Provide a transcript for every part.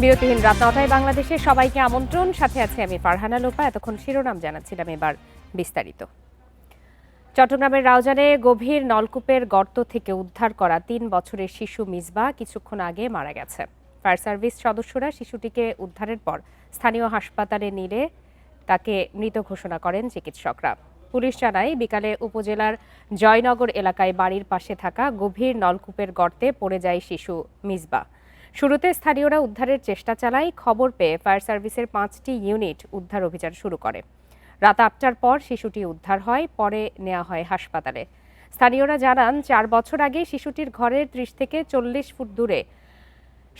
বিরতিহীন রাত ৯টায় বাংলাদেশে সবাইকে আমন্ত্রণ। সাথে আছে আমি ফারহানা লোপা। এতক্ষণ শিরোনাম জানাচ্ছিলাম, এবার বিস্তারিত। চট্টগ্রামের রাউজানে গভীর নলকূপের গর্ত থেকে উদ্ধার করা ৩ বছরের শিশু মিসবাহ কিছুক্ষণ আগে মারা গেছে। ফায়ার সার্ভিস সদস্যরা শিশুটিকে উদ্ধারের পর স্থানীয় হাসপাতালে নিলে তাকে মৃত ঘোষণা করেন চিকিৎসকরা। পুলিশ জানায়, বিকালে উপজেলার জয়নগর এলাকায় বাড়ির পাশে থাকা গভীর নলকূপের গর্তে পড়ে যায় শিশু মিসবাহ। শুরুতে স্থানীয়রা উদ্ধারের চেষ্টা চালায়। খবর পেয়ে ফায়ার সার্ভিসের 5টি ইউনিট উদ্ধার অভিযান শুরু করে। রাত 8টার পর শিশুটি উদ্ধার হয়, পরে নেওয়া হয় হাসপাতালে। স্থানীয়রা জানান, 4 বছর আগে শিশুটির ঘরের 30 থেকে 40 ফুট দূরে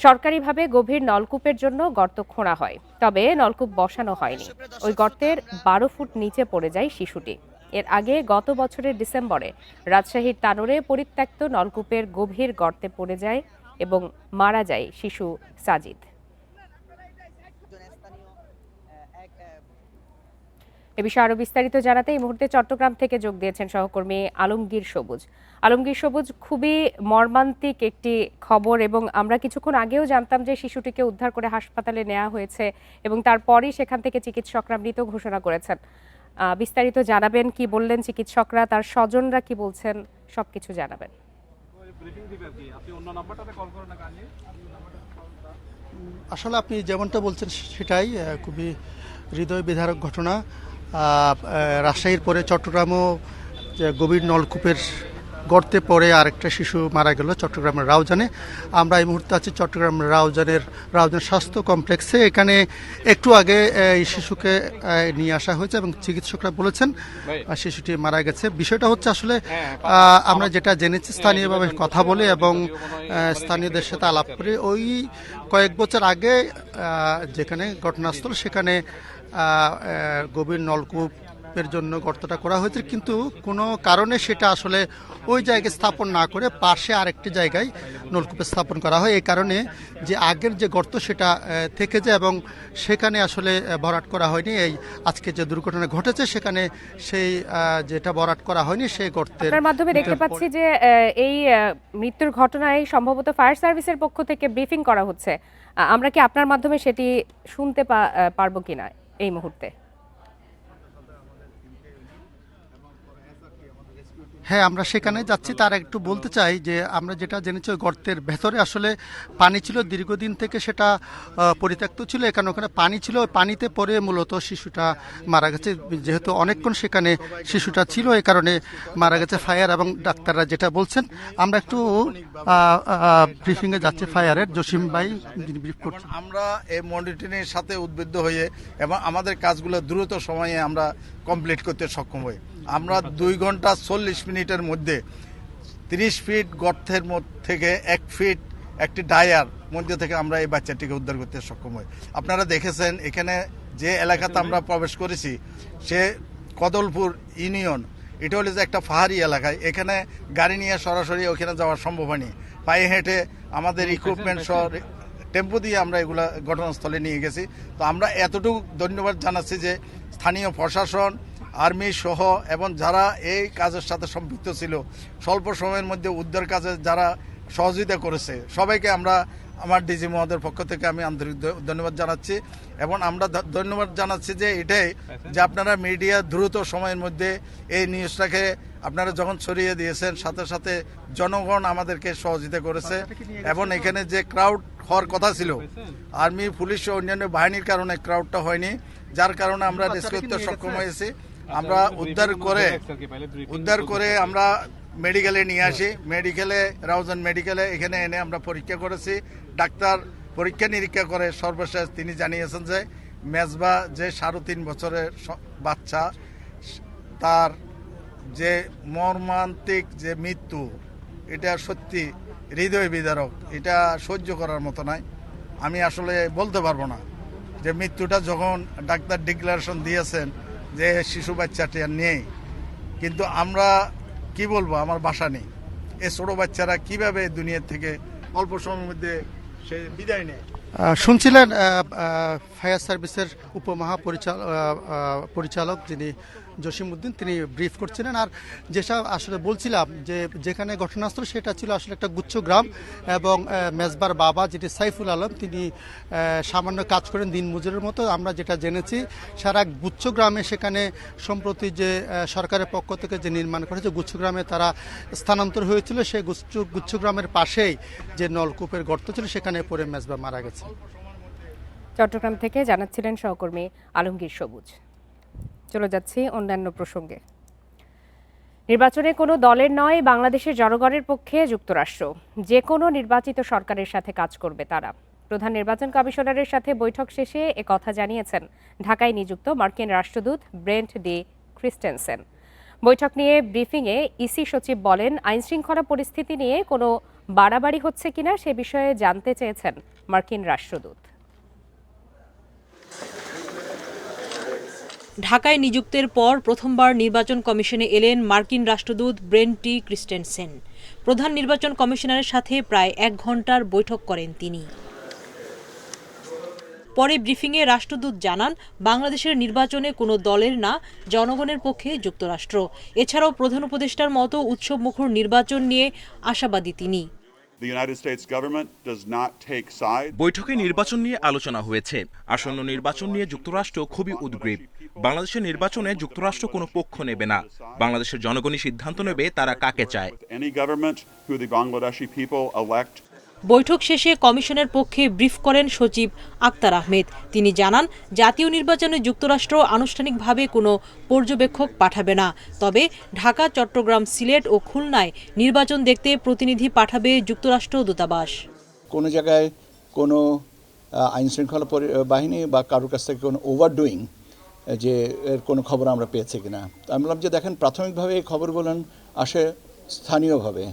সরকারিভাবে গভীর নলকূপের জন্য গর্ত খোঁড়া হয়, তবে নলকূপ বসানো হয়নি। ওই গর্তের 12 ফুট নিচে পড়ে যায় শিশুটি। এর আগে গত বছরের ডিসেম্বরে রাজশাহীর তানোরে পরিত্যক্ত নলকূপের গভীর গর্তে পড়ে যায় এবং মারা যায় শিশু সাজিদ। এ বিষয়ে আরো বিস্তারিত জানাতে এই মুহূর্তে চট্টগ্রাম থেকে যোগ দিয়েছেন সহকর্মী আলমগীর সবুজ। আলমগীর সবুজ, খুবই মর্মান্তিক একটি খবর, এবং আমরা কিছুক্ষণ আগেও জানতাম যে শিশুটিকে উদ্ধার করে হাসপাতালে নেওয়া হয়েছে এবং তারপরই সেখান থেকে চিকিৎসকরা মৃত ঘোষণা করেছেন। বিস্তারিত জানাবেন, কি বললেন চিকিৎসকরা, তার স্বজনরা কি বলছেন, সবকিছু জানাবেন। আসলে আপনি যেমনটা বলছেন সেটাই, খুবই হৃদয় বিদারক ঘটনা। রাজশাহীর পরে চট্টগ্রামও যে গভীর নলকূপের গর্তে পড়ে আরেকটা শিশু মারা গেল চট্টগ্রামের রাউজানে। আমরা এই মুহূর্তে আছি চট্টগ্রামের রাউজান স্বাস্থ্য কমপ্লেক্সে। এখানে একটু আগে এই শিশুকে নিয়ে আসা হয়েছে এবং চিকিৎসকরা বলেছেন শিশুটি মারা গেছে। বিষয়টা হচ্ছে আসলে আমরা যেটা জেনেছি, স্থানীয়ভাবে কথা বলে এবং স্থানীয়দের সাথে আলাপ করে, ওই কয়েক বছর আগে যেখানে ঘটনাস্থল সেখানে গভীর নলকূপের জন্য গর্তটা করা হয়েছে, কিন্তু কোনো কারণে সেটা আসলে ওই জায়গায় স্থাপন না করে পাশে আরেকটি জায়গায় নলকূপে স্থাপন করা হয়। এই কারণে যে আগের যে গর্ত সেটা থেকে যায় এবং সেখানে আসলে ভরাট করা হয়নি। এই আজকে যে দুর্ঘটনা ঘটেছে সেখানে সেই যেটা ভরাট করা হয়নি সেই গর্তের মাধ্যমে দেখতে পাচ্ছি যে এই মৃত্যুর ঘটনায় সম্ভবত ফায়ার সার্ভিসের পক্ষ থেকে ব্রিফিং করা হচ্ছে। আমরা কি আপনার মাধ্যমে সেটি শুনতে পারবো কিনা এই মুহূর্তে? হ্যাঁ, আমরা সেখানে যাচ্ছি। তার একটু বলতে চাই যে আমরা যেটা জেনেছি, ওই গর্তের ভেতরে আসলে পানি ছিল, দীর্ঘদিন থেকে সেটা পরিত্যক্ত ছিল। এখানে ওখানে পানি ছিল, ওই পানিতে পড়ে মূলত শিশুটা মারা গেছে। যেহেতু অনেকক্ষণ সেখানে শিশুটা ছিল, এই কারণে মারা গেছে। ফায়ার এবং ডাক্তাররা যেটা বলছেন, আমরা একটু ব্রিফিংয়ে যাচ্ছি। ফায়ারের জসিম ভাই যিনি ব্রিফ করছেন। আমরা এই মনিটরিংয়ের সাথে উদ্বুদ্ধ হয়ে এবং আমাদের কাজগুলো দ্রুত সময়ে আমরা কমপ্লিট করতে সক্ষম হই। আমরা 2 ঘন্টা 40 মিনিটের মধ্যে 30 ফিট গর্তের থেকে 1 ফিট একটি ডায়ার মধ্যে থেকে আমরা এই বাচ্চাটিকে উদ্ধার করতে সক্ষম হই। আপনারা দেখেছেন এখানে যে এলাকাতে আমরা প্রবেশ করেছি, সে কদলপুর ইউনিয়ন। এটা হলো যে একটা পাহাড়ি এলাকায়, এখানে গাড়ি নিয়ে সরাসরি ওখানে যাওয়া সম্ভব হয়নি। পায়ে হেঁটে আমাদের ইকুইপমেন্ট সহ টেম্পো দিয়ে আমরা এগুলা ঘটনাস্থলে নিয়ে গেছি। তো আমরা এতটুকু ধন্যবাদ জানাচ্ছি যে স্থানীয় প্রশাসন, আর্মি সহ এবং যারা এই কাজের সাথে সম্পৃক্ত ছিল, স্বল্প সময়ের মধ্যে উদ্ধার কাজে যারা সহযোগিতা করেছে, সবাইকে আমরা আমার ডিজি মহোদয়ের পক্ষ থেকে আমি আন্তরিক ধন্যবাদ জানাচ্ছি। এবং আমরা ধন্যবাদ জানাচ্ছি যে এটাই যে আপনারা মিডিয়া দ্রুত সময়ের মধ্যে এই নিউজটাকে আপনারা যখন ছড়িয়ে দিয়েছেন, সাথে সাথে জনগণ আমাদেরকে সহযোগিতা করেছে। এবং এখানে যে ক্রাউড হওয়ার কথা ছিল, আর্মি, পুলিশ ও অন্যান্য বাহিনীর কারণে ক্রাউডটা হয়নি, যার কারণে আমরা রেস্কিউ করতে সক্ষম হয়েছি। আমরা উদ্ধার করে আমরা মেডিকেলে নিয়ে আসি। মেডিকেলে, রাউজান মেডিকেলে এখানে এনে আমরা পরীক্ষা করেছি। ডাক্তার পরীক্ষা নিরীক্ষা করে সর্বশেষ তিনি জানিয়েছেন যে মেজবা যে 3.5 বছরের বাচ্চা, তার যে মর্মান্তিক যে মৃত্যু, এটা সত্যি হৃদয় বিদারক। এটা সহ্য করার মতো নয়। আমি আসলে বলতে পারবো না যে মৃত্যুটা যখন ডাক্তার ডিক্লারেশন দিয়েছেন যে শিশু বাচ্চাটি আর নেই, কিন্তু আমরা কি বলবো, আমার ভাষা নেই। এই ছোট বাচ্চারা কিভাবে দুনিয়ার থেকে অল্প সময়ের মধ্যে সে বিদায় নেয়। শুনছিলেন ফায়ার সার্ভিসের উপমহাপরিচালক যিনি জসিমউদ্দিন তিনি ব্রিফ করছিলেন। আর যেসব আসলে বলছিলাম যে যেখানে ঘটনাস্থল সেটা ছিল আসলে একটা গুচ্ছ গ্রাম, এবং মেজবার বাবা যেটি সাইফুল আলম তিনি সামান্য কাজ করেন দিনমজুরের মতো। আমরা যেটা জেনেছি সারা গুচ্ছ গ্রামে সেখানে সম্প্রতি যে সরকারের পক্ষ থেকে যে নির্মাণ করেছে গুচ্ছ গ্রামে তারা স্থানান্তর হয়েছিল, সেই গুচ্ছ গ্রামের পাশেই যে নলকূপের গর্ত ছিল সেখানে পড়ে মেজবা মারা গেছে। চট্টগ্রাম থেকে জানাচ্ছিলেন সহকর্মী আলমগীর সবুজ। চলে যাচ্ছি অন্যান্য প্রসঙ্গে। নির্বাচনে কোনো দলের নয়, বাংলাদেশের জনগণের পক্ষে যুক্তরাষ্ট্র যে কোনো নির্বাচিত সরকারের সাথে কাজ করবে তারা। প্রধান নির্বাচন কমিশনারের সাথে বৈঠক শেষে একথা জানিয়েছেন ঢাকায় নিযুক্ত মার্কিন রাষ্ট্রদূত ব্রেন্ট ডি ক্রিস্টেনসেন। বৈঠক নিয়ে ব্রিফিংয়ে ইসি সচিব বলেন, আইনশৃঙ্খলা পরিস্থিতি নিয়ে কোনো বাড়াবাড়ি হচ্ছে কিনা সে বিষয়ে জানতে চেয়েছেন মার্কিন রাষ্ট্রদূত। ঢাকায় নিযুক্তের পর প্রথমবার নির্বাচন কমিশনে এলেন মার্কিন রাষ্ট্রদূত ব্রেন্ট ডি ক্রিস্টেনসেন। প্রধান নির্বাচন কমিশনারের সাথে প্রায় 1 ঘণ্টার বৈঠক করেন তিনি। পরে ব্রিফিংয়ে রাষ্ট্রদূত জানান, বাংলাদেশের নির্বাচনে কোনো দলের না, জনগণের পক্ষে যুক্তরাষ্ট্র। এছাড়াও প্রধান উপদেষ্টার মতো উৎসবমুখর নির্বাচন নিয়ে আশাবাদী তিনি। বৈঠকে নির্বাচন নিয়ে আলোচনা হয়েছে। আসন্ন নির্বাচন নিয়ে যুক্তরাষ্ট্র খুবই উদ্গ্রীব। বাংলাদেশের নির্বাচনে যুক্তরাষ্ট্র কোনো পক্ষ নেবে না। বাংলাদেশের জনগণই সিদ্ধান্ত নেবে তারা কাকে চায়। বৈঠক শেষে কমিশনের পক্ষে ব্রিফ করেন সচিব আক্তার আহমেদ। তিনি জানান, জাতীয় নির্বাচনে যুক্তরাষ্ট্র আনুষ্ঠানিকভাবে কোনো পর্যবেক্ষক পাঠাবে না, তবে ঢাকা, চট্টগ্রাম, সিলেট ও খুলনায় নির্বাচন দেখতে প্রতিনিধি পাঠাবে যুক্তরাষ্ট্র দূতাবাস। কোনো জায়গায় কোনো আইনশৃঙ্খলা বাহিনী বা কারোর কাছ থেকে কোনো ওভারডুইং যে এর কোনো খবর আমরা পেয়েছি কিনা। আমি বললাম যে দেখেন, প্রাথমিকভাবে এই খবরগুলো আসে স্থানীয়ভাবে।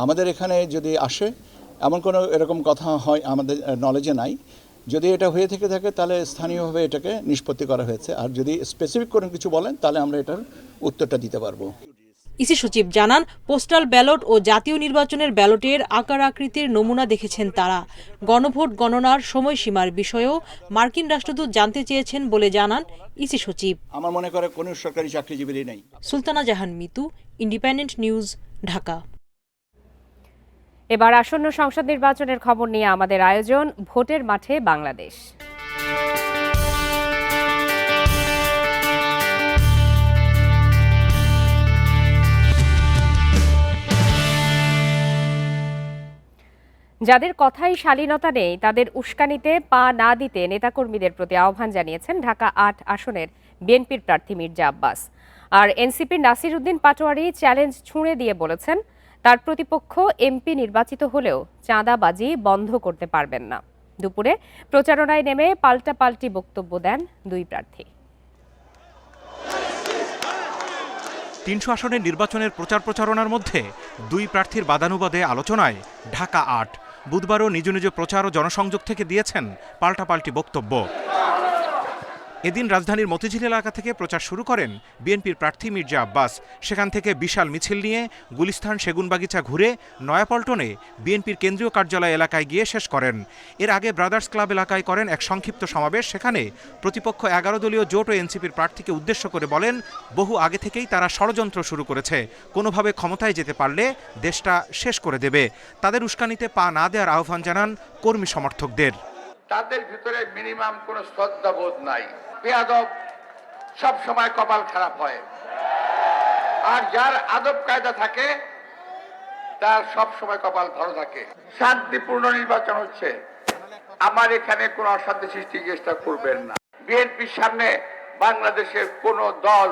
আমাদের এখানে যদি আসে এমন কোনো এরকম কথা হয় আমাদের নলেজে নাই। যদি এটা হয়ে থেকে থাকে তাহলে স্থানীয়ভাবে এটাকে নিষ্পত্তি করা হয়েছে। আর যদি স্পেসিফিক কোনো কিছু বলেন তাহলে আমরা এটার উত্তরটা দিতে পারবো। ইসি সচিব জানান, পোস্টাল ব্যালট ও জাতীয় নির্বাচনের ব্যালটের আকার আকৃতির নমুনা দেখেছেন তারা। গণভোট গণনার সময়সীমার বিষয়েও মার্কিন রাষ্ট্রদূত জানতে চেয়েছেন বলে জানান ইসি সচিব। আমার মনে করে কোনো সরকারি চাকরিজীবী নেই। সুলতানা জাহান মিতু, ইন্ডিপেন্ডেন্ট নিউজ, ঢাকা। এবার আসন্ন সংসদ নির্বাচনের খবর নিয়ে আমাদের আয়োজন ভোটের মাঠে বাংলাদেশ। যাদের কথাই শালীনতা নেই তাদের উস্কানিতে পা না দিতে নেতাকর্মীদের প্রতি আহ্বান জানিয়েছেন ঢাকা ৮ আসনের বিএনপির প্রার্থী মির্জা আব্বাস। আর এনসিপির নাসির উদ্দিন পাটোয়ারি চ্যালেঞ্জ ছুঁড়ে দিয়ে বলেছেন, তার প্রতিপক্ষ এমপি নির্বাচিত হলেও চাঁদাবাজি বন্ধ করতে পারবেন না। দুপুরে প্রচারণায় নেমে পাল্টাপাল্টি বক্তব্য দেন দুই প্রার্থী। ৩০০ আসনের নির্বাচনের প্রচারণার মধ্যে দুই প্রার্থীর বাদানুবাদে আলোচনায় ঢাকা ৮ বুধবারও নিজ নিজ প্রচার ও জনসংযোগ থেকে দিয়েছেন পাল্টাপাল্টি বক্তব্য। এদিন রাজধানীর মতিঝিল এলাকা থেকে প্রচার শুরু করেন বিএনপির প্রার্থী মির্জা আব্বাস। সেখান থেকে বিশাল মিছিল নিয়ে গুলিস্তান সেগুনবাগিচা ঘুরে নয়াপল্টনে বিএনপির কেন্দ্রীয় কার্যালয় এলাকায় গিয়ে শেষ করেন। এর আগে ব্রাদার্স ক্লাব এলাকায় করেন এক সংক্ষিপ্ত সমাবেশ। সেখানে প্রতিপক্ষ ১১ দলীয় জোট ও এনসিপির প্রার্থীকে উদ্দেশ্য করে বলেন, বহু আগে থেকেই তারা ষড়যন্ত্র শুরু করেছে, কোনোভাবে ক্ষমতায় যেতে পারলে দেশটা শেষ করে দেবে। তাদের উস্কানিতে পা না দেওয়ার আহ্বান জানান কর্মী সমর্থকদের। তাদের ভিতরে মিনিমাম কোনো শ্রদ্ধাবোধ নাই। বেয়াদব সব সময় কপাল খারাপ হয়, আর যার আদব কায়দা থাকে তার সব সময় কপাল ভালো থাকে। শান্তিপূর্ণ নির্বাচন হচ্ছে, আমার এখানে কোনো অশান্তি সৃষ্টির চেষ্টা করবেন না। বিএনপির সামনে বাংলাদেশের কোনো দল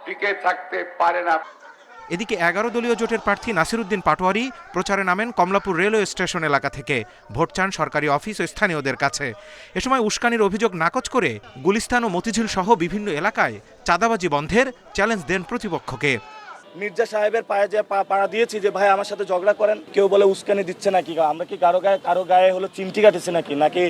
টিকে থাকতে পারে না। এদিকে ১১ দলীয় জোটের প্রার্থী নাসির উদ্দিন পাটোয়ারি প্রচারে নামেন কমলাপুর রেলওয়ে স্টেশন এলাকা থেকে। ভোট চান সরকারি অফিস ও স্থানীয়দের কাছে। এ সময় উস্কানির অভিযোগ নাকচ করে গুলিস্তান ও মতিঝিল সহ বিভিন্ন এলাকায় চাঁদাবাজি বন্ধের চ্যালেঞ্জ দেন প্রতিপক্ষকে। মির্জা সাহেবের পায়ে যে পাড়া দিয়েছি যে ভাই আমার সাথে ঝগড়া করেন, কেউ বলে উস্কানি দিচ্ছে নাকি, আমরা কি কারো গায়ে হলো চিমটি কাটেছি নাকি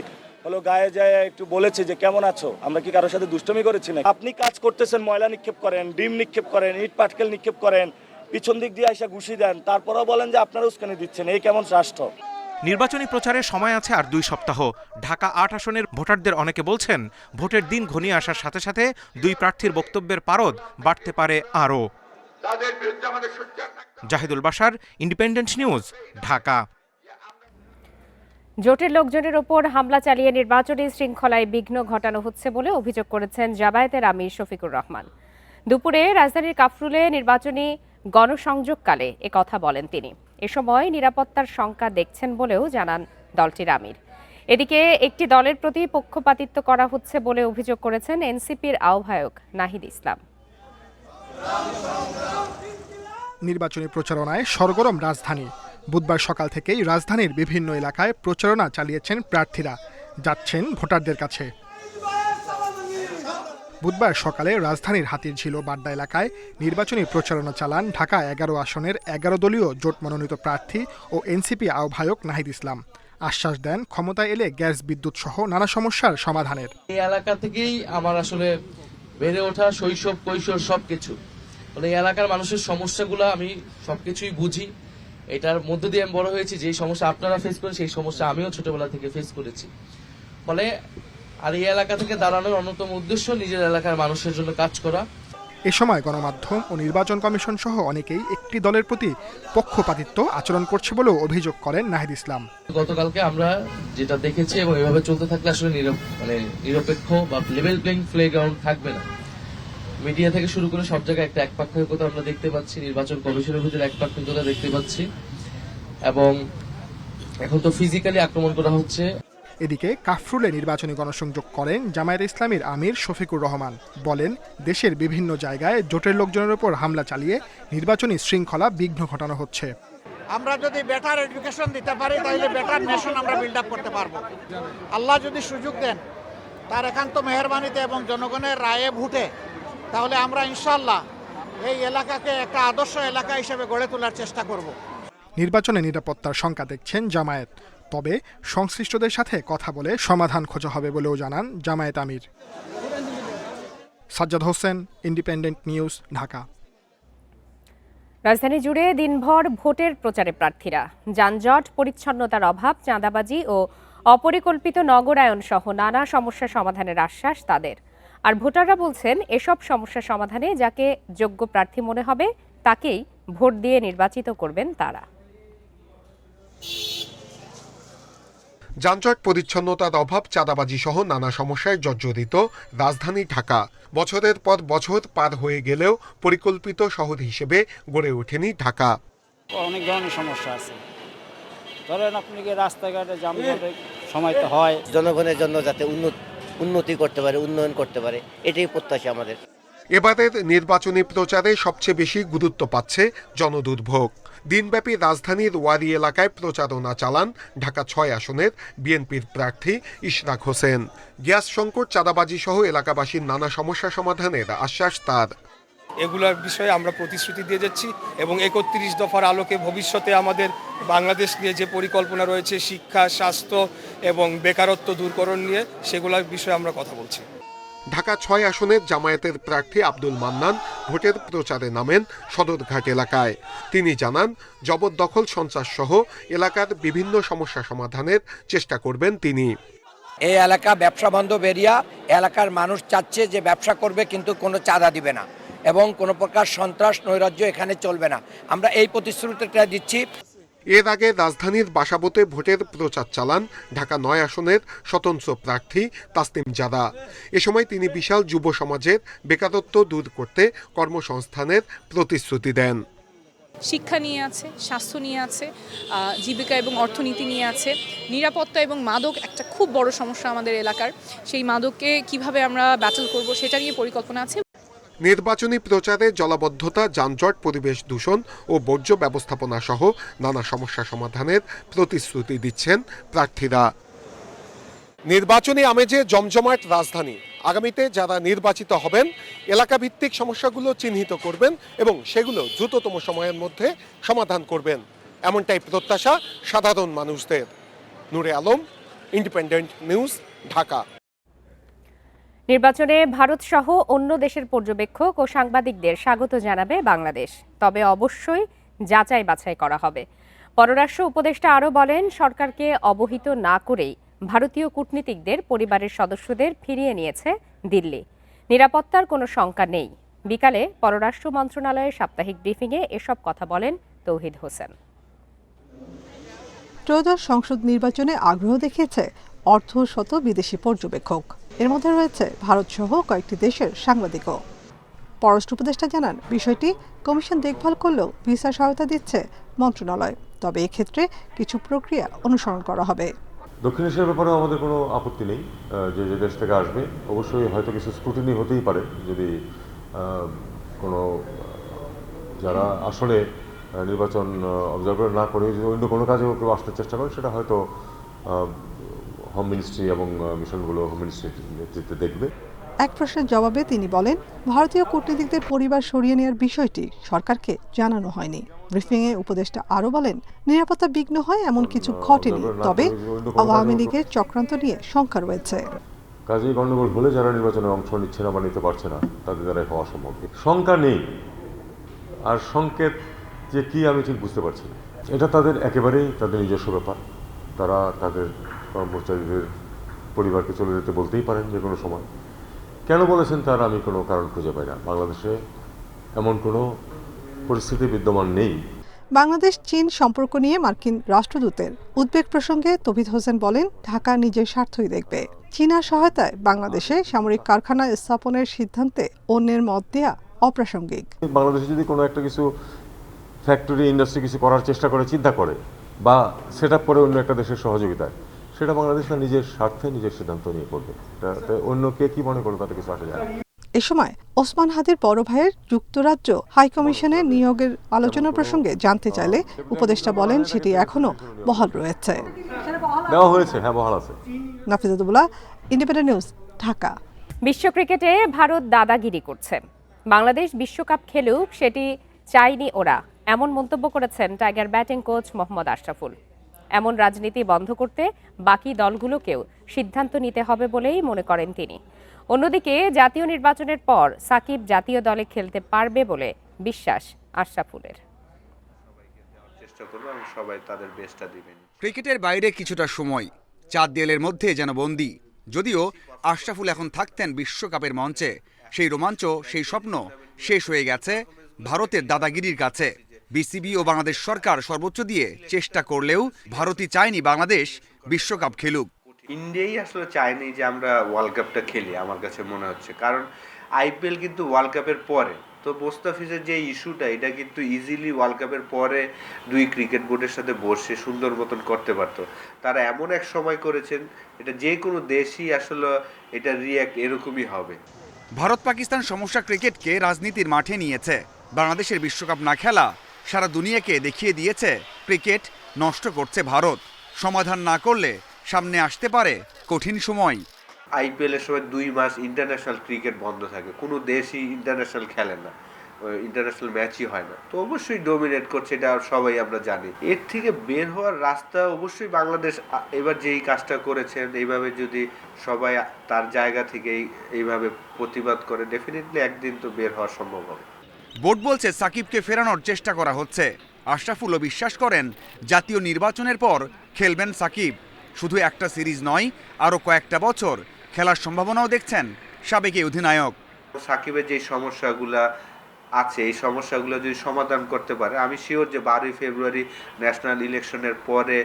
হলো গায়ে যায় একটু বলেছে যে কেমন আছো, আমরা কি কারোর সাথে দুষ্টমি করেছি না? আপনি কাজ করতেছেন, ময়লা নিক্ষেপ করেন, ডিম নিক্ষেপ করেন, ইট পাটকেল নিক্ষেপ করেন, পিছন দিক দিয়ে আইসা ঘুষি দেন, তারপরেও বলেন যে আপনারা উস্কানি দিচ্ছেন। এই কেমন রাষ্ট্র? নির্বাচনী প্রচারে সময় আছে আর 2 সপ্তাহ। ঢাকা 8 আসনের ভোটারদের অনেকে বলছেন, ভোটের দিন ঘনিয়ে আসার সাথে সাথে 2 প্রার্থীর বক্তব্যের পারদ বাড়তে পারে আরও। তাদের বিরুদ্ধে আমাদের সোচ্চার থাকতে হবে। Zahidul Bashar, Independent News, Dhaka. জোটের লোকজনের ওপর হামলা চালিয়ে নির্বাচনী শৃঙ্খলায় বিঘ্ন ঘটানো হচ্ছে বলে অভিযোগ করেছেন জামায়াতের আমির শফিকুর রহমান। দুপুরে রাজধানীর কাফরুলে নির্বাচনী গণসংযোগকালে কথা বলেন তিনি। এ সময় নিরাপত্তার শঙ্কা দেখছেন বলেও জানান দলটির আমির। এদিকে একটি দলের প্রতি পক্ষপাতিত্ব করা হচ্ছে বলে অভিযোগ করেছেন এনসিপির আহ্বায়ক নাহিদ ইসলাম। নির্বাচনী প্রচারণায় সরগরম রাজধানী। বুধবার সকাল থেকেই রাজধানীর বিভিন্ন এলাকায় প্রচারণা চালিয়েছেন প্রার্থীরা, যাচ্ছেন ভোটারদের কাছে। বুধবার সকালে রাজধানীর হাতিরঝিল ও বাড্ডা এলাকায় নির্বাচনী প্রচারণা চালান ঢাকা 11 আসনের 11 দলীয় জোট মনোনীত প্রার্থী ও এনসিপি আহ্বায়ক নাহিদ ইসলাম। আশ্বাস দেন ক্ষমতায় এলে গ্যাস, বিদ্যুৎ সহ নানা সমস্যার সমাধানের। এই এলাকা থেকেই আমার আসলে বেড়ে ওঠা, শৈশব কৈশোর সবকিছু, মানে এই এলাকার মানুষের সমস্যাগুলো আমি সবকিছুই বুঝি। এটার মধ্য দিয়ে আমি বড় হয়েছি। যে সমস্যা আপনারা ফেস করেন সেই সমস্যা আমিও ছোটবেলা থেকে ফেস করেছি। ফলে আর এই এলাকা থেকে দাঁড়ানোর অন্যতম উদ্দেশ্য নিজের এলাকার মানুষের জন্য কাজ করা। এ সময় গণমাধ্যম ও নির্বাচন কমিশন সহ অনেকেই একটি দলের প্রতি পক্ষপাতিত্ব আচরণ করছে বলেও অভিযোগ করেন নাহিদ ইসলাম। গতকালকে আমরা যেটা দেখেছি এবং এভাবে চলতে থাকলে আসলে নিরপেক্ষ বা লেভেল প্লেইং প্লেগ্রাউন্ড থাকবে না। মিডিয়া থেকে শুরু করে সব জায়গায় একটা একপাক্ষিকতা আমরা দেখতে পাচ্ছি, নির্বাচন কমিশনের ভিতরে একপাক্ষিকতা দেখতে পাচ্ছি, এবং এখন তো ফিজিক্যালি আক্রমণ করা হচ্ছে। এদিকে কাফরুলে নির্বাচনী গণসংযোগ করেন জামায়াত ইসলামীর আমির শফিকুর রহমান। বলেন, দেশের বিভিন্ন জায়গায় জোটের লোকজনের উপর হামলা চালিয়ে নির্বাচনী শৃঙ্খলা বিঘ্ন ঘটানো হচ্ছে। আমরা যদি বেটার এডুকেশন দিতে পারি তাহলে বেটার নেশন আমরা বিল্ড আপ করতে পারবো। আল্লাহ যদি সুযোগ দেন তার একান্ত মেহেরবানিতে এবং জনগণের রায়ে ভোটে, তাহলে আমরা ইনশাআল্লাহ এই এলাকাকে একটা আদর্শ এলাকা হিসেবে গড়ে তোলার চেষ্টা করব। নির্বাচনে নিরাপত্তার শঙ্কা দেখছেন জামায়াত, তবে সংশ্লিষ্টদের সাথে কথা বলে সমাধান খোঁজা হবে বলেও জানান জামায়াত আমির। Sajjad Hossain, Independent News, Dhaka. রাজধানী জুড়ে দিনভর ভোটের প্রচারে প্রার্থীরা। যানজট, পরিচ্ছন্নতার অভাব, চাঁদাবাজি ও অপরিকল্পিত নগরায়ন সহ নানা সমস্যা সমাধানের আশ্বাস তাদের। আর ভোটাররা বলছেন, এসব সমস্যা সমাধানে যাকে যোগ্য প্রার্থী মনে হবে তাকেই ভোট দিয়ে নির্বাচিত করবেন তারা। যানজট, পরিচ্ছন্নতার অভাব, চাঁদাবাজি সহ নানা সমস্যায় জর্জরিত রাজধানী ঢাকা। বছরের পর বছর পার হয়ে গেলেও পরিকল্পিত শহর হিসেবে গড়ে ওঠেনি ঢাকা। অনেক ধরনের সমস্যা আছে, ধরেন আপনি কি রাস্তাঘাটে যানজটের সময় তো হয়। জনগণের জন্য যাতে উন্নতি করতে পারে, উন্নয়ন করতে পারে, এটাই প্রত্যাশা আমাদের। এবারের নির্বাচনী প্রচারে সবচেয়ে বেশি গুরুত্ব পাচ্ছে জনদুর্ভোগ। দিনব্যাপী রাজধানীর ওয়ারি এলাকায় প্রচারণা চালান ঢাকা 6 আসনের বিএনপির প্রার্থী ইশরাক হোসেন। গ্যাস সংকট, চাঁদাবাজি সহ এলাকাবাসীর নানা সমস্যা সমাধানের আশ্বাস তার। এগুলোর বিষয়ে আমরা প্রতিশ্রুতি দিয়ে যাচ্ছি এবং 31 দফার আলোকে ভবিষ্যতে আমাদের বাংলাদেশ নিয়ে যে পরিকল্পনা রয়েছে, শিক্ষা, স্বাস্থ্য এবং বেকারত্ব দূরকরণ নিয়ে, সেগুলোর বিষয়ে আমরা কথা বলছি। ঢাকা 6 আসনের জামায়াতের প্রার্থী আব্দুল মান্নান ভোটের প্রচারে নামেন সদরঘাট এলাকায়। তিনি জানান, জবরদখল, সন্ত্রাস সহ এলাকার বিভিন্ন সমস্যা সমাধানের চেষ্টা করবেন তিনি। এই এলাকা ব্যবসা বান্ধব এরিয়া, এলাকার মানুষ চাচ্ছে যে ব্যবসা করবে কিন্তু কোনো চাঁদা দিবে না এবং কোনো প্রকার সন্ত্রাস নৈরাজ্য এখানে চলবে না। আমরা এই প্রতিশ্রুতিটা দিচ্ছি। এর আগে রাজধানীর বাসাবোতে ভোটের প্রচার চালান ঢাকা 9 আসনের স্বতন্ত্র প্রার্থী তাসনিম জারা। এ সময় তিনি বিশাল যুব সমাজের বেকারত্ব দূর করতে কর্মসংস্থানের প্রতিশ্রুতি দেন। শিক্ষা নিয়ে আছে, স্বাস্থ্য নিয়ে আছে, জীবিকা এবং অর্থনীতি নিয়ে আছে, নিরাপত্তা এবং মাদক একটা খুব বড় সমস্যা আমাদের এলাকার। সেই মাদককে কিভাবে আমরা ব্যাটল করব সেটা নিয়ে পরিকল্পনা আছে। নির্বাচনী প্রচারে জলাবদ্ধতা, যানজট, পরিবেশ দূষণ ও বর্জ্য ব্যবস্থাপনা সহ নানা সমস্যা সমাধানের প্রতিশ্রুতি দিচ্ছেন প্রার্থীরা। নির্বাচনী আমেজে জমজমাট রাজধানী। আগামীতে যারা নির্বাচিত হবেন এলাকাভিত্তিক সমস্যাগুলো চিহ্নিত করবেন এবং সেগুলো দ্রুততম সময়ের মধ্যে সমাধান করবেন, এমনটাই প্রত্যাশা সাধারণ মানুষদের। নূরে আলম, ইন্ডিপেন্ডেন্ট নিউজ, ঢাকা। নির্বাচনে ভারত সহ অন্য দেশের পর্যবেক্ষক ও সাংবাদিকদের স্বাগত জানাবে বাংলাদেশ, তবে অবশ্যই যাচাই বাছাই করা হবে। পররাষ্ট্র উপদেষ্টা আরও বলেন, সরকারকে অবহিত না করেই ভারতীয় কূটনীতিকদের পরিবারের সদস্যদের ফিরিয়ে নিয়েছে দিল্লি। নিরাপত্তার কোনো শঙ্কা নেই। বিকালে পররাষ্ট্র মন্ত্রণালয়ের সাপ্তাহিক ব্রিফিংয়ে এসব কথা বলেন তৌহিদ হোসেন। ত্রয়োদশ সংসদ নির্বাচনে আগ্রহ দেখিয়েছে অর্ধশত বিদেশি পর্যবেক্ষক। এর মধ্যে রয়েছে ভারতসহ কয়েকটি দেশের সাংবাদিকও। পররাষ্ট্র উপদেষ্টা জানান, বিষয়টি কমিশন দেখভাল করলেও ভিসা সহায়তা দিচ্ছে মন্ত্রণালয়। তবে এক্ষেত্রে কিছু প্রক্রিয়া অনুসরণ করা হবে। দক্ষিণ এশিয়ার ব্যাপারে আমাদের কোনো আপত্তি নেই। যে যে দেশ থেকে আসবে অবশ্যই হয়তো কিছু স্ক্রুটিনি হতেই পারে, যদি কোনো যারা আসলে নির্বাচন অবজার্ভার না করে যদি অন্য কোনো কাজেও কেউ আসতে চেষ্টা করে, সেটা হয়তো হোম মিনিস্ট্রি এবং মিশনগুলো হোম মিনিস্ট্রির নেতৃত্বে দেখবে। এক প্রশ্নের জবাবে তিনি বলেন, ভারতীয় কূটনীতিকদের পরিবার সরিয়ে নেওয়ার বিষয়টি সরকারকে জানানো হয়নি। ব্রিফিংয়ে উপদেষ্টা আরও বলেন, নিরাপত্তা বিঘ্ন হয় এমন কিছু ঘটেনি, তবে আওয়ামী লীগের চক্রান্ত নিয়ে শঙ্কা রয়েছে। কাজেই গণ্ডগোল হলে যারা নির্বাচনে অংশ নিচ্ছে না বা নিতে পারছে না, তাদের দ্বারাই হওয়া সম্ভব। শঙ্কা নেই, আর সংকেত যে কি আমি ঠিক বুঝতে পারছি না। এটা তাদের একেবারেই তাদের নিজস্ব ব্যাপার। তারা তাদের কর্মচারীদের পরিবারকে চলে যেতে বলতেই পারেন যে কোনো সময়। কেন বলেছেন তার আমি কোনো কারণ খুঁজে পাই না। বাংলাদেশে এমন কোনো পরিস্থিতি বিদ্যমান নেই। বাংলাদেশ চীন সম্পর্ক নিয়ে মার্কিন রাষ্ট্রদূতের উদ্বেগ প্রসঙ্গে তৌহিদ হোসেন বলেন, ঢাকা নিজের স্বার্থই দেখবে। চীনা সহায়তায় বাংলাদেশে সামরিক কারখানা স্থাপনের সিদ্ধান্তে অন্যের মত দেয়া অপ্রাসঙ্গিক। বাংলাদেশে যদি কোনো একটা কিছু ফ্যাক্টরি ইন্ডাস্ট্রি কিছু করার চেষ্টা করে, চিন্তা করে বা সেট আপ করে অন্য একটা দেশের সহযোগিতায়, সেটা বাংলাদেশ না নিজের স্বার্থে নিজের সিদ্ধান্ত নিয়ে করবে। অন্য কে কি মনে করবে তাতে কিছু আসে যায় না। এ সময় ওসমান হাদির বড় ভাইয়ের যুক্তরাজ্য হাইকমিশনে নিয়োগের আলোচনা প্রসঙ্গে জানতে চাইলে উপদেষ্টা বলেন, সেটি এখনো বহাল রয়েছে। দেওয়া হয়েছে, হ্যাঁ বহাল আছে। নাফিজাতুল্লাহ, ইন্ডিপেন্ডেন্ট নিউজ, ঢাকা। বিশ্ব ক্রিকেটে ভারত দাদাগিরি করছে। বাংলাদেশ বিশ্বকাপ খেলুক, সেটি চায়নি ওরা, এমন মন্তব্য করেছেন tiger batting coach Mohammad Ashraful. এমন রাজনীতি বন্ধ করতে বাকি দলগুলোকেও সিদ্ধান্ত নিতে হবে বলেই মনে করেন তিনি। অন্যদিকে জাতীয় নির্বাচনের পর সাকিব জাতীয় দলে খেলতে পারবে বলে বিশ্বাস আশরাফুলের। ক্রিকেটের বাইরে কিছুটা সময়, 4 দেয়ালের মধ্যে যেন বন্দী। যদিও আশরাফুল এখন থাকতেন বিশ্বকাপের মঞ্চে, সেই রোমাঞ্চ, সেই স্বপ্ন শেষ হয়ে গেছে ভারতের দাদাগিরির কাছে। বিসিবি ও বাংলাদেশ সরকার সর্বোচ্চ দিয়ে চেষ্টা করলেও ভারতই চায়নি বাংলাদেশ বিশ্বকাপ খেলুক। ইন্ডিয়াই আসলে চায়নি যে আমরা ওয়ার্ল্ড কাপটা খেলি, আমার কাছে মনে হচ্ছে। কারণ আইপিএল কিন্তু ওয়ার্ল্ড কাপের পরে, তো মোস্তাফিজের যে ইস্যুটা, এটা কিন্তু ইজিলি ওয়ার্ল্ড কাপের পরে 2 ক্রিকেট বোর্ডের সাথে বসে সুন্দর মতন করতে পারতো। তারা এমন এক সময় করেছেন, এটা যে কোনো দেশই আসলে এটা রিয়্যাক্ট এরকমই হবে। ভারত পাকিস্তান সমস্যা ক্রিকেটকে রাজনীতির মাঠে নিয়েছে। বাংলাদেশের বিশ্বকাপ না খেলা সারা দুনিয়াকে দেখিয়ে দিয়েছে ক্রিকেট নষ্ট করছে ভারত। সমাধান না করলে সামনে আসতে পারে কঠিন সময়। আইপিএলের সময় 2 মাস ইন্টারন্যাশনাল ক্রিকেট বন্ধ থাকে, কোনো দেশই ইন্টারন্যাশনাল খেলে না, ইন্টারন্যাশনাল ম্যাচই হয় না। তো অবশ্যই ডোমিনেট করছে, এটা সবাই আমরা জানি। এর থেকে বের হওয়ার রাস্তা অবশ্যই বাংলাদেশ এবার যেই কাজটা করেছেন, এইভাবে যদি সবাই তার জায়গা থেকে এইভাবে প্রতিবাদ করে, ডেফিনেটলি একদিন তো বের হওয়া সম্ভব হবে। বোর্ড বলছে সাকিবকে ফেরানোর চেষ্টা করা হচ্ছে। আশরাফুলও বিশ্বাস করেন জাতীয় নির্বাচনের পর খেলবেন সাকিব। শুধু একটা সিরিজ নয়, আরও কয়েকটা বছর খেলার সম্ভাবনাও দেখছেন সাবেক অধিনায়ক। সাকিবের যে সমস্যাগুলো আছে, এই সমস্যাগুলো যদি সমাধান করতে পারে, আমি শিওর যে 12ই ফেব্রুয়ারি ন্যাশনাল ইলেকশনের পরে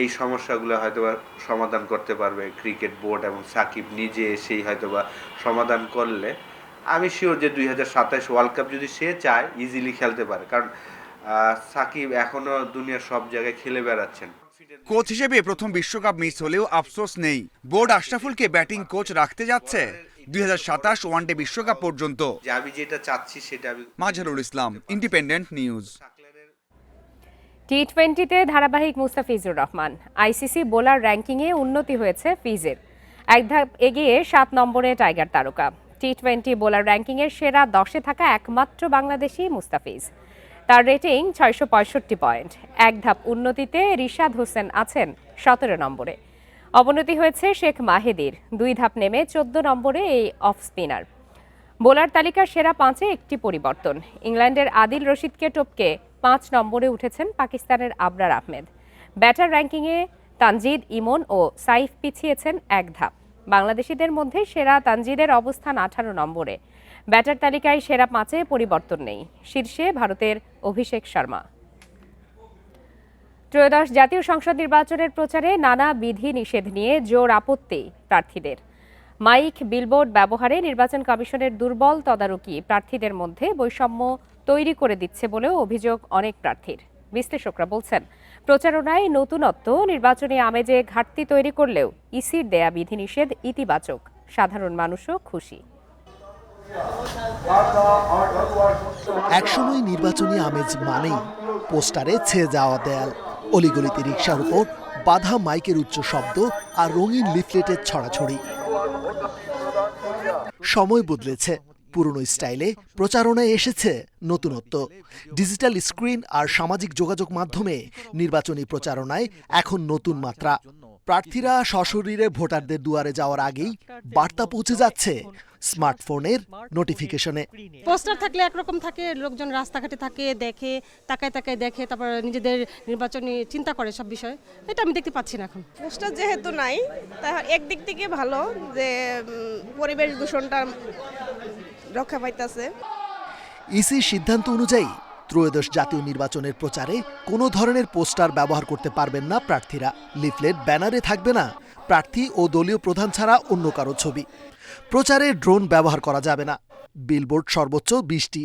এই সমস্যাগুলো হয়তোবা সমাধান করতে পারবে ক্রিকেট বোর্ড, এবং সাকিব নিজে এসেই হয়তোবা সমাধান করলে আমি শিওর যে 2027 ওয়ার্ল্ড কাপ যদি সে চায় ইজিলি খেলতে পারে। কারণ সাকিব এখনো দুনিয়ার সব জায়গায় খেলে বেড়াচ্ছেন। কোচ হিসেবে প্রথম বিশ্বকাপ মিস হলেও আফসোস নেই। বোর্ড আশরাফুলকে ব্যাটিং কোচ রাখতে যাচ্ছে 2027 ওয়ানডে বিশ্বকাপ পর্যন্ত। আমি যেটা চাচ্ছি সেটা আমি। Mazharul Islam, independent news. টি20তে ধারাবাহিক মুস্তাফিজুর রহমান। আইসিসি বোলার র্যাঙ্কিংয়ে উন্নতি হয়েছে ফিজের, এক ধাপ এগিয়ে 7 নম্বরে টাইগার তারকা। টি20 বোলার র্যাঙ্কিংয়ের সেরা 10-এ থাকা একমাত্র বাংলাদেশি মুস্তাফিজ। তার রেটিং 665 পয়েন্ট। এক ধাপ উন্নতিতে রিশাদ হোসেন আছেন 17 নম্বরে। অবনতি হয়েছে শেখ মাহেদির, 2 ধাপ নেমে 14 নম্বরে এই অফ স্পিনার। বোলার তালিকার সেরা 5-এ একটি পরিবর্তন, ইংল্যান্ডের আদিল রশিদকে টপকে 5 নম্বরে উঠেছেন পাকিস্তানের আবরার আহমেদ। ব্যাটার র্যাঙ্কিংয়ে তানজিদ, ইমন ও সাইফ পিছিয়েছেন 1 ধাপ। বাংলাদেশিদের মধ্যে সেরা তানজিদের অবস্থান 18 নম্বরে। ব্যাটার তালিকায় সেরা 5-এ পরিবর্তন নেই। শীর্ষে ভারতের অভিষেক শর্মা। ত্রয়োদশ জাতীয় সংসদ নির্বাচনের প্রচারে নানা বিধি নিষেধ নিয়ে জোর আপত্তি প্রার্থীদের। মাইক, বিলবোর্ড ব্যবহারে নির্বাচন কমিশনের দুর্বল তদারকি প্রার্থীদের মধ্যে বৈষম্য তৈরি করে দিচ্ছে বলেও অভিযোগ অনেক প্রার্থীর। বিশ্লেষকরা বলছেন, প্রচারণায় নতুনত্ব নির্বাচনী আমেজে ঘাটতি তৈরি করলেও ইসির দেয়া বিধিনিষেধ ইতিবাচক। সাধারণ মানুষও খুশি। একসময় নির্বাচনী আমেজ মানেই পোস্টারে ছেয়ে যাওয়া দেয়াল, অলিগলিতে রিকশার উপর বাধা মাইকের উচ্চ শব্দ আর রঙিন লিফলেটের ছড়াছড়ি। সময় বদলেছে, পুরনো স্টাইলে প্রচারণায় এসেছে নতুনত্ব। ডিজিটাল স্ক্রিন আর সামাজিক যোগাযোগ মাধ্যমে নির্বাচনী প্রচারণায় এখন নতুন মাত্রা। প্রার্থীরা সশরীরে ভোটারদের দুয়ারে যাওয়ার আগেই বার্তা পৌঁছে যাচ্ছে স্মার্টফোনের নোটিফিকেশনে। পোস্টার থাকলে একরকম থাকে, লোকজন রাস্তাঘাটে থাকে, দেখে, তাকায় তাকায় দেখে, তারপর নিজেদের নির্বাচনী চিন্তা করে সব বিষয়। এটা আমি দেখতে পাচ্ছি না এখন। পোস্টার যেহেতু নাই, তাই একদিক থেকে ভালো যে পরিবেশ দূষণটা রক্ষা পাইতেছে। ইসির সিদ্ধান্ত অনুযায়ী ত্রয়োদশ জাতীয় নির্বাচনের প্রচারে কোনো ধরনের পোস্টার ব্যবহার করতে পারবেন না প্রার্থীরা। লিফলেট, ব্যানারে থাকবে না প্রার্থী ও দলীয় প্রধান ছাড়া অন্য কারো ছবি। প্রচারে ড্রোন ব্যবহার করা যাবে না। বিলবোর্ড সর্বোচ্চ 20টি।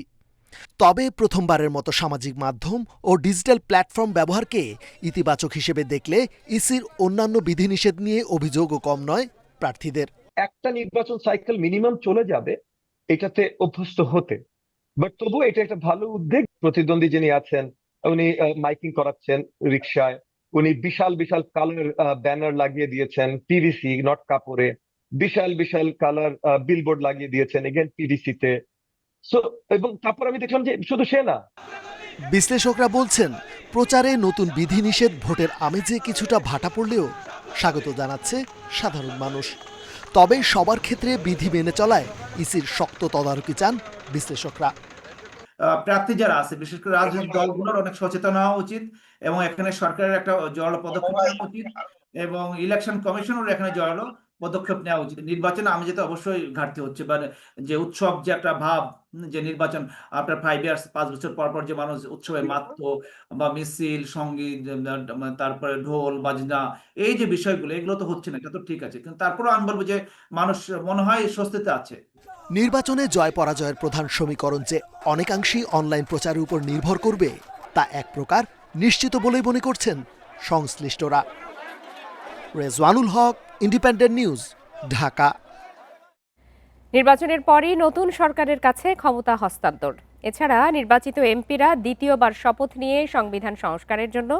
তবে প্রথমবারের মতো সামাজিক মাধ্যম ও ডিজিটাল প্ল্যাটফর্ম ব্যবহারকে ইতিবাচক হিসেবে দেখলে ইসির অন্যান্য বিধিনিষেধ নিয়ে অভিযোগও কম নয় প্রার্থীদের। একটা নির্বাচন সাইকেল মিনিমাম চলে যাবে এটাতে অভ্যস্ত হতে, বাট তবুও এটা একটা ভালো উদ্যোগ। প্রতিদ্বন্দ্বী যিনি আছেন উনি মাইকিং করাচ্ছেন রিকশায়, উনি বিশাল বিশাল কালার ব্যানার লাগিয়ে দিয়েছেন পিভিসি, নট কাপড়ে। বিশাল বিশাল কালার বিলবোর্ড লাগিয়ে দিয়েছেন এগেন পিভিসিতে। এবং তারপর আমি দেখলাম যে শুধু সে না, বিশ্লেষকরা বলছেন প্রচারে নতুন বিধিনিষেধ ভোটের আমেজে কিছুটা ভাটা পড়লেও স্বাগত জানাচ্ছে সাধারণ মানুষ। তবে সবার ক্ষেত্রে বিধি মেনে চলায় ইসির শক্ত তদারকি চান বিশ্লেষকরা। প্রার্থী যারা আছে, বিশেষ করে রাজনৈতিক দলগুলোর অনেক সচেতন হওয়া উচিত এবং এখানে সরকারের একটা জোরালো পদক্ষেপ নেওয়া উচিত এবং ইলেকশন কমিশনের এখানে জোরালো পদক্ষেপ নেওয়া উচিত। নির্বাচনে আমি যেতে অবশ্যই ঘাটতি হচ্ছে, মানে যে উৎসব যে একটা ভাব, যে নির্বাচন আপনার 5 ইয়ার্স 5 বছর পর পর যে মানুষ উৎসবে মাত্র বা মিছিল, সঙ্গীত, তারপরে ঢোল বাজনা, এই যে বিষয়গুলো, এগুলো তো হচ্ছে না। এটা তো ঠিক আছে, কিন্তু তারপরেও আমি বলবো যে মানুষ মনে হয় স্বস্তিতে আছে। নির্বাচনে জয় পরাজয়ের প্রধান সমীকরণ যে অনেকাংশেই অনলাইন প্রচারের উপর নির্ভর করবে তা এক প্রকার নিশ্চিত বলেই মনে করছেন সংশ্লিষ্টরা। রেজওয়ানুল হক, ইন্ডিপেন্ডেন্ট নিউজ, ঢাকা। নির্বাচনের পরই নতুন সরকারের কাছে ক্ষমতা হস্তান্তর। এছাড়া নির্বাচিত এমপিরা দ্বিতীয়বার শপথ নিয়ে সংবিধান সংস্কারের জন্য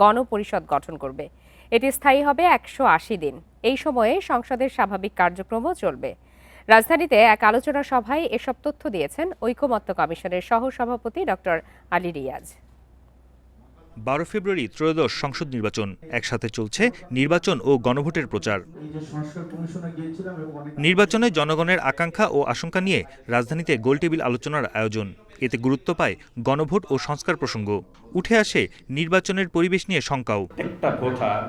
গণপরিষদ গঠন করবে। এটি স্থায়ী হবে 180 দিন। এই সময়ে সংসদের স্বাভাবিক কার্যক্রমও চলবে। রাজধানীতে এক আলোচনা সভায় এসব তথ্য দিয়েছেন ঐকমত্য কমিশনের সহসভাপতি ডক্টর আলী রিয়াজ। 12 ফেব্রুয়ারি ত্রয়োদশ সংসদ নির্বাচন, একসাথে চলছে নির্বাচন ও গণভোটের প্রচার। নির্বাচনে জনগণের আকাঙ্ক্ষা ও আশঙ্কা নিয়ে রাজধানীতে গোলটেবিল আলোচনার আয়োজন। এতে গুরুত্ব পায় গণভোট ও সংস্কার প্রসঙ্গ। উঠে আসে নির্বাচনের পরিবেশ নিয়ে শঙ্কাও। একটা ভোটার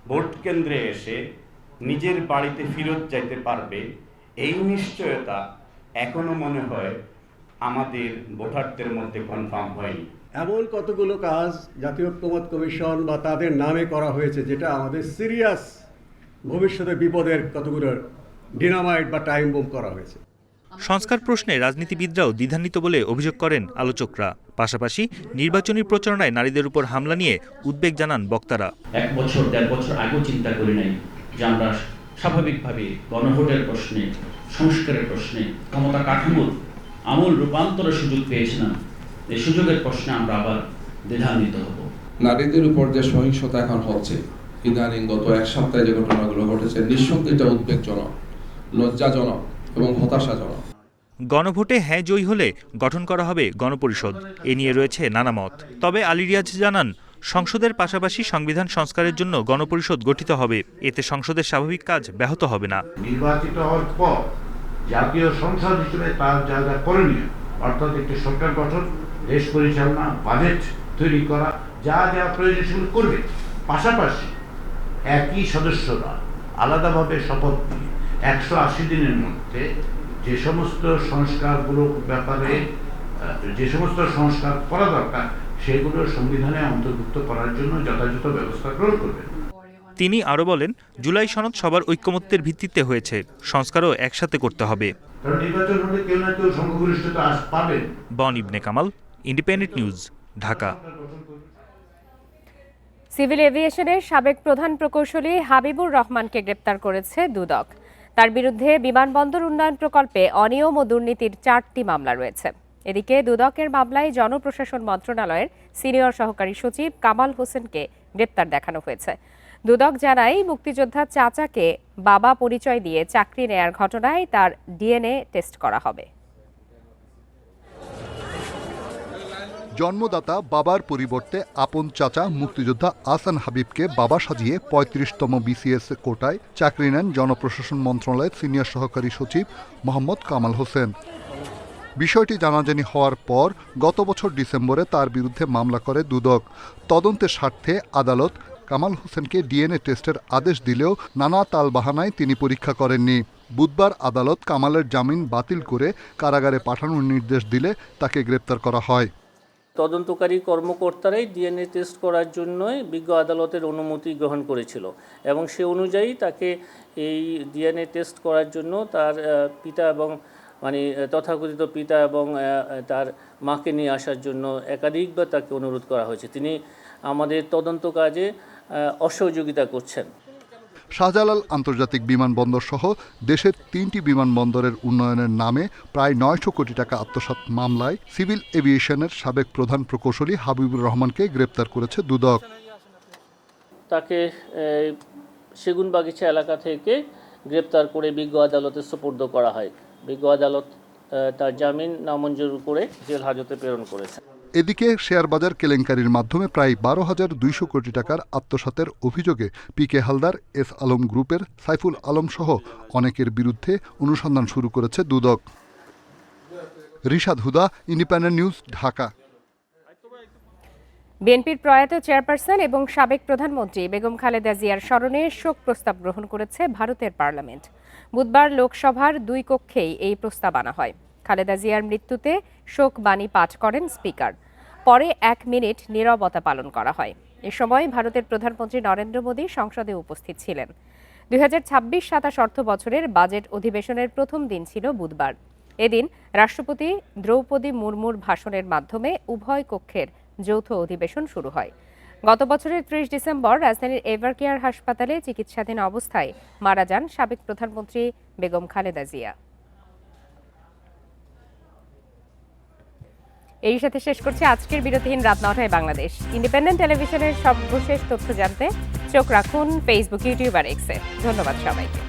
ভোট কেন্দ্রে এসে নিজের বাড়িতে ফেরত যাইতে পারবে, এই নিশ্চয়তা এখনো মনে হয় আমাদের ভোটারদের মধ্যে কনফার্ম হয়নি। এমন কতগুলো কাজ জাতীয় ঐকমত্য কমিশন বা তাদের নামে করা হয়েছে যেটা আমাদের সিরিয়াস ভবিষ্যতে বিপদের কতগুলো ডিনামাইট বা টাইম বোম করা হয়েছে। সংস্কার প্রশ্নে রাজনীতিবিদরাও দ্বিধান্বিত বলে অভিযোগ করেন আলোচকরা। পাশাপাশি নির্বাচনী প্রচারণায় নারীদের উপর হামলা নিয়ে উদ্বেগ জানান বক্তারা। 1 বছর 1.5 বছর আগেও চিন্তা করি নাই যে আমরা স্বাভাবিকভাবে গণভোটের প্রশ্নে, সংস্কারের প্রশ্নে, ক্ষমতা কাঠামোর আমূল রূপান্তরের সুযোগ পেয়েছিলাম। এই সুযোগের প্রশ্নে আমরা আবার দ্বিধান্বিত হব। নারীদের উপর যে সহিংসতা এখন হচ্ছে, ইদানিং গত 1 সপ্তাহে যে ঘটনাগুলো ঘটেছে, নিঃসন্দেহে এটা উদ্বেগজনক, লজ্জাজনক এবং হতাশাজনক। গণভোটে হ্যাঁ জয়ী হলে গঠন করা হবে গণপরিষদ। এ নিয়ে রয়েছে নানা মত। তবে আলী রিয়াজ জানান, সংসদের পাশাপাশি সংবিধান সংস্কারের জন্য গণপরিষদ গঠিত হবে। এতে সংসদের স্বাভাবিক কাজ ব্যাহত হবে না। নির্বাচিত হওয়ার পর জাতীয় সংসদ হিসেবে তার জায়গা করণীয়, অর্থাৎ একটি সরকার গঠন, দেশ পরিচালনা, বাজেট তৈরি করা, যা যা প্রয়োজন সেগুলো করবে। পাশাপাশি একই সদস্যরা আলাদাভাবে শপথ নিয়ে 180 দিনের মধ্যে যে সমস্ত সংস্কারগুলোর ব্যাপারে যে সমস্ত সংস্কার করা দরকার সেগুলো সংবিধানে অন্তর্ভুক্ত করার জন্য যথাযথ ব্যবস্থা গ্রহণ করবেন। তিনি আরও বলেন, জুলাই সনদ সবার ঐক্যমত্যের ভিত্তিতে হয়েছে, সংস্কারও একসাথে করতে হবে। কারণ নির্বাচন হলে কেউ না কেউ সংখ্যাগরিষ্ঠতা পাবেন। বন Ibne Kamal, Independent News, Dhaka. Civil এভিয়েশনের সাবেক প্রধান প্রকৌশলী হাবিবুর রহমানকে গ্রেপ্তার করেছে দুদক। তার বিরুদ্ধে বিমানবন্দর উন্নয়ন প্রকল্পে অনিয়ম ও দুর্নীতির 4টি মামলা রয়েছে। এদিকে দুদকের মামলায় জনপ্রশাসন মন্ত্রণালয়ের সিনিয়র সহকারী সচিব কামাল হোসেনকে গ্রেপ্তার দেখানো হয়েছে। দুদক জানায়, মুক্তিযোদ্ধা চাচাকে বাবা পরিচয় দিয়ে চাকরি নেয়ার ঘটনায় তার ডিএনএ টেস্ট করা হবে। জন্মদাতা বাবার পরিবর্তে আপন চাচা মুক্তিযোদ্ধা আহসান হাবিবকে বাবা সাজিয়ে 35তম বিসিএস কোটায় চাকরি নেন জনপ্রশাসন মন্ত্রণালয়ের সিনিয়র সহকারী সচিব মোহাম্মদ কামাল হোসেন। বিষয়টি জানাজানি হওয়ার পর গত বছর ডিসেম্বরে তার বিরুদ্ধে মামলা করে দুদক। তদন্তের স্বার্থে আদালত কামাল হোসেনকে ডিএনএ টেস্টের আদেশ দিলেও নানা তালবাহানায় তিনি পরীক্ষা করেননি। বুধবার আদালত কামালের জামিন বাতিল করে কারাগারে পাঠানোর নির্দেশ দিলে তাকে গ্রেপ্তার করা হয়। তদন্তকারী কর্মকর্তারাই ডিএনএ টেস্ট করার জন্যই বিজ্ঞ আদালতের অনুমতি গ্রহণ করেছিল এবং সে অনুযায়ী তাকে এই ডিএনএ টেস্ট করার জন্য তার পিতা এবং তথাকথিত পিতা এবং তার মাকে নিয়ে আসার জন্য একাধিকবার তাকে অনুরোধ করা হয়েছে। তিনি আমাদের তদন্ত কাজে অসহযোগিতা করছেন। শাহজালাল আন্তর্জাতিক বিমানবন্দর সহ দেশের 3টি বিমানবন্দরের উন্নয়নের নামে প্রায় 900 কোটি টাকা আত্মসাৎ মামলায় সিভিল এভিয়েশনের সাবেক প্রধান প্রকৌশলী হাবিবুর রহমানকে গ্রেপ্তার করেছে দুদক। তাকে সেগুনবাগিচা এলাকা থেকে গ্রেপ্তার করে বিজ্ঞ আদালতে সোপর্দ করা হয়। বিজ্ঞ আদালত তার জামিন নামঞ্জুর করে জেল হাজতে প্রেরণ করেছে। এদিকে শেয়ারবাজার কেলেঙ্কারির মাধ্যমে প্রায় 12,200 কোটি টাকার আত্মসাতের অভিযোগে পিকে হালদার, এস আলম গ্রুপের সাইফুল আলম সহ অনেকের বিরুদ্ধে অনুসন্ধান শুরু করেছে দুদক। রিশাদ হুদা, ইন্ডিপেন্ডেন্ট নিউজ, ঢাকা। বিএনপির প্রয়াত চেয়ারপারসন এবং সাবেক প্রধানমন্ত্রী বেগম খালেদা জিয়ার স্মরণে শোক প্রস্তাব গ্রহণ করেছে ভারতের পার্লামেন্ট। বুধবার লোকসভার 2 কক্ষেই এই প্রস্তাব আনা হয়। খালেদা জিয়ার মৃত্যুতে শোক বাণী পাঠ করেন স্পিকার। পরে 1 মিনিট নীরবতা পালন করা হয়। এ সময় ভারতের প্রধানমন্ত্রী নরেন্দ্র মোদী সংসদে উপস্থিত ছিলেন। 2026-27 অর্থ বছরের বাজেট অধিবেশনের প্রথম দিন ছিল বুধবার। এদিন রাষ্ট্রপতি দ্রৌপদী মুর্মুর ভাষণের মাধ্যমে উভয় কক্ষের যৌথ অধিবেশন শুরু হয়। গত বছরের 30 ডিসেম্বর রাজধানীর এভারকেয়ার হাসপাতালে চিকিৎসাধীন অবস্থায় মারা যান সাবেক প্রধানমন্ত্রী বেগম খালেদা জিয়া। এর সাথে শেষ করছি আজকের বিরতিহীন রাত 9টায় বাংলাদেশ। ইন্ডিপেন্ডেন্ট টেলিভিশনের সর্বশেষ তথ্য জানতে চোখ রাখুন ফেসবুক, ইউটিউব আর এক্সে। ধন্যবাদ সবাইকে।